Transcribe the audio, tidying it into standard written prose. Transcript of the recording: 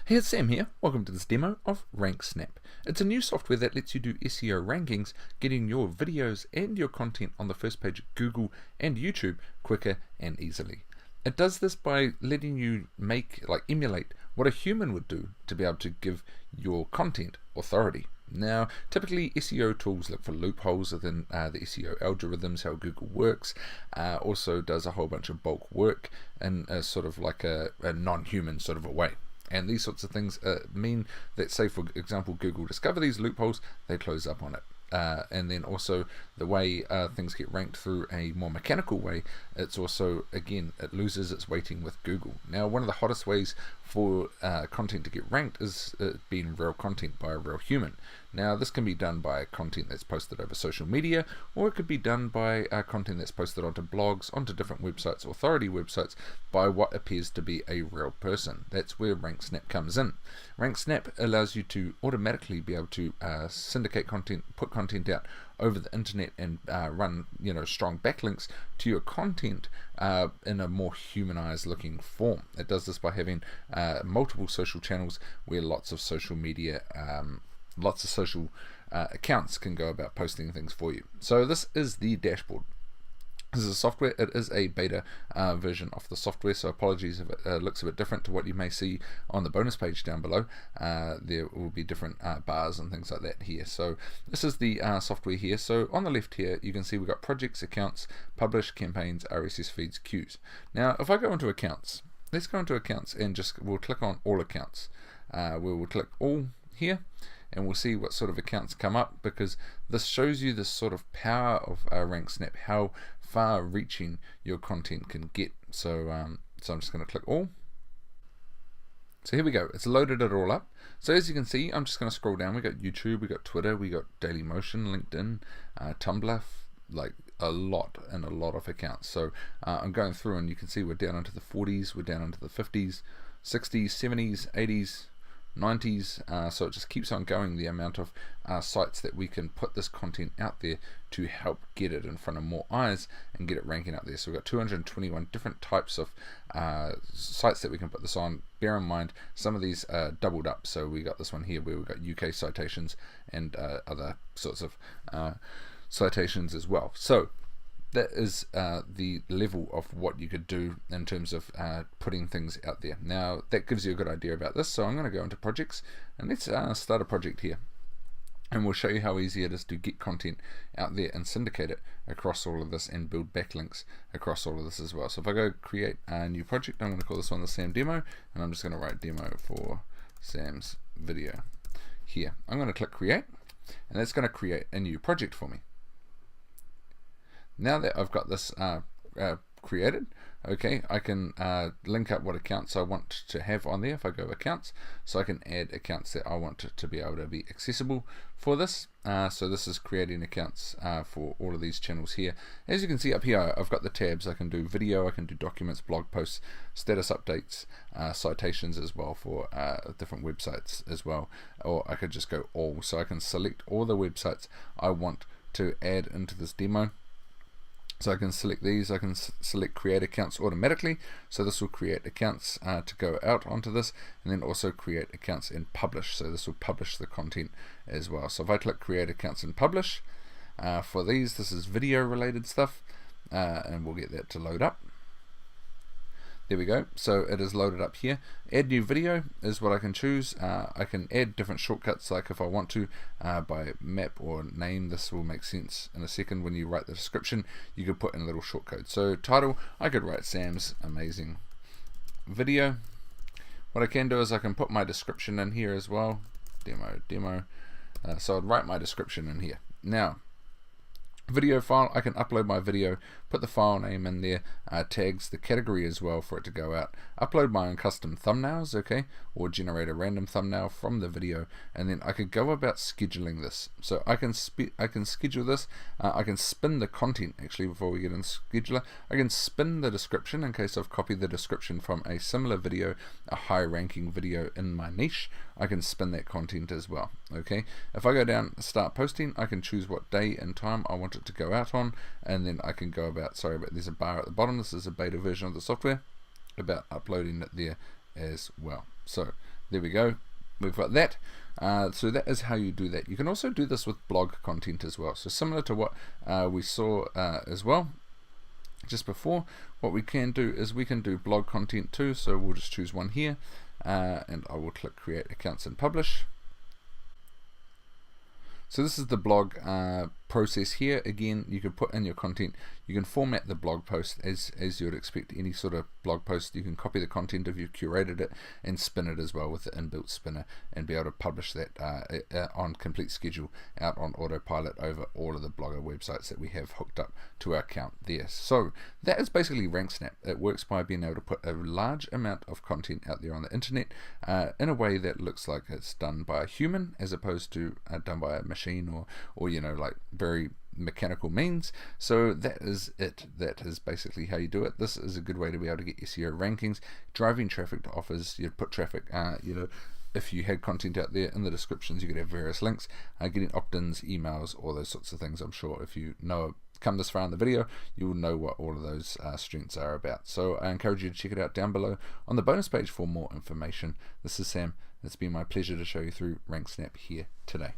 Hey, it's Sam here. Welcome to this demo of Ranksnap. It's a new software that lets you do SEO rankings, getting your videos and your content on the first page of Google and YouTube quicker and easily. It does this by letting you emulate what a human would do to be able to give your content authority. Now, typically SEO tools look for loopholes within the SEO algorithms, how Google works, also does a whole bunch of bulk work in a sort of like a non-human sort of a way. And these sorts of things mean that, say for example, Google discover these loopholes, they close up on it. And then also the way things get ranked through a more mechanical way, it's also, again, it loses its weighting with Google. Now, one of the hottest ways for content to get ranked is being real content by a real human. Now, this can be done by content that's posted over social media, or it could be done by content that's posted onto blogs, onto different websites, authority websites, by what appears to be a real person. That's where Ranksnap comes in. Ranksnap allows you to automatically be able to syndicate content, put content out over the internet, and run strong backlinks to your content in a more humanized looking form. It does this by having multiple social channels where lots of social media accounts can go about posting things for you. So this is the dashboard. This is a software. It is a beta version of the software, so apologies if it looks a bit different to what you may see on the bonus page down below. There will be different bars and things like that here. So this is the software here. So on the left here you can see we've got projects, accounts, publish, campaigns, RSS feeds, queues. Now if I go into accounts, let's go into accounts and we'll click on all accounts. We will click all here, and we'll see what sort of accounts come up, because this shows you the sort of power of Ranksnap, how far reaching your content can get. So I'm just going to click all. So here we go, it's loaded it all up. So as you can see, I'm just going to scroll down. We got YouTube, we got Twitter, we got Dailymotion, LinkedIn, Tumblr, like a lot of accounts. So I'm going through, and you can see we're down into the 40s, we're down into the 50s, 60s, 70s, 80s, 90s, so it just keeps on going, the amount of sites that we can put this content out there to help get it in front of more eyes and get it ranking up there. So we've got 221 different types of sites that we can put this on. Bear in mind, some of these are doubled up, so we got this one here where we've got UK citations and other sorts of citations as well. So that is the level of what you could do in terms of putting things out there. Now that gives you a good idea about this, so I'm going to go into projects, and let's start a project here, and we'll show you how easy it is to get content out there and syndicate it across all of this and build backlinks across all of this as well. So if I go create a new project, I'm going to call this one the Sam Demo, and I'm just going to write demo for Sam's video here. I'm going to click create, and that's going to create a new project for me. Now that I've got this created, okay, I can link up what accounts I want to have on there. If I go accounts, so I can add accounts that I want to be able to be accessible for this. So this is creating accounts for all of these channels here. As you can see up here, I've got the tabs. I can do video, I can do documents, blog posts, status updates, citations as well for different websites as well. Or I could just go all, so I can select all the websites I want to add into this demo. So I can select these, I can select create accounts automatically, so this will create accounts to go out onto this, and then also create accounts and publish, so this will publish the content as well. So if I click create accounts and publish, for these, this is video related stuff, and we'll get that to load up. There we go, so it is loaded up here. Add new video is what I can choose. I can add different shortcuts, like if I want to by map or name. This will make sense in a second. When you write the description, you could put in a little shortcode. So title, I could write Sam's amazing video. What I can do is I can put my description in here as well. Demo. So I'd write my description in here. Now, video file, I can upload my video, put the file name in there, tags the category as well for it to go out, upload my own custom thumbnails, okay, or generate a random thumbnail from the video, and then I could go about scheduling this. So I can schedule this, I can spin the content actually before we get in scheduler. I can spin the description in case I've copied the description from a similar video, a high ranking video in my niche. I can spin that content as well, okay. If I go down start posting, I can choose what day and time I want it to go out on, and then I can go about, there's a bar at the bottom, this is a beta version of the software, about uploading it there as well. So There we go. We've got that. So that is how you do that. You can also do this with blog content as well. So similar to what we saw as well just before, what we can do is we can do blog content too. So we'll just choose one here, and I will click create accounts and publish. So this is the blog process here. Again, you can put in your content. You can format the blog post as you would expect any sort of blog post. You can copy the content if you've curated it and spin it as well with the inbuilt spinner and be able to publish that on complete schedule out on autopilot over all of the Blogger websites that we have hooked up to our account there. So that is basically Ranksnap. It works by being able to put a large amount of content out there on the internet in a way that looks like it's done by a human as opposed to done by a machine or you know, like very mechanical means. So that is it. That is basically how you do it. This is a good way to be able to get SEO rankings, driving traffic to offers. You'd put traffic, you know, if you had content out there in the descriptions, you could have various links, getting opt-ins, emails, all those sorts of things. I'm sure if you know, come this far in the video, you will know what all of those strengths are about. So I encourage you to check it out down below on the bonus page for more information. This is Sam. It's been my pleasure to show you through Ranksnap here today.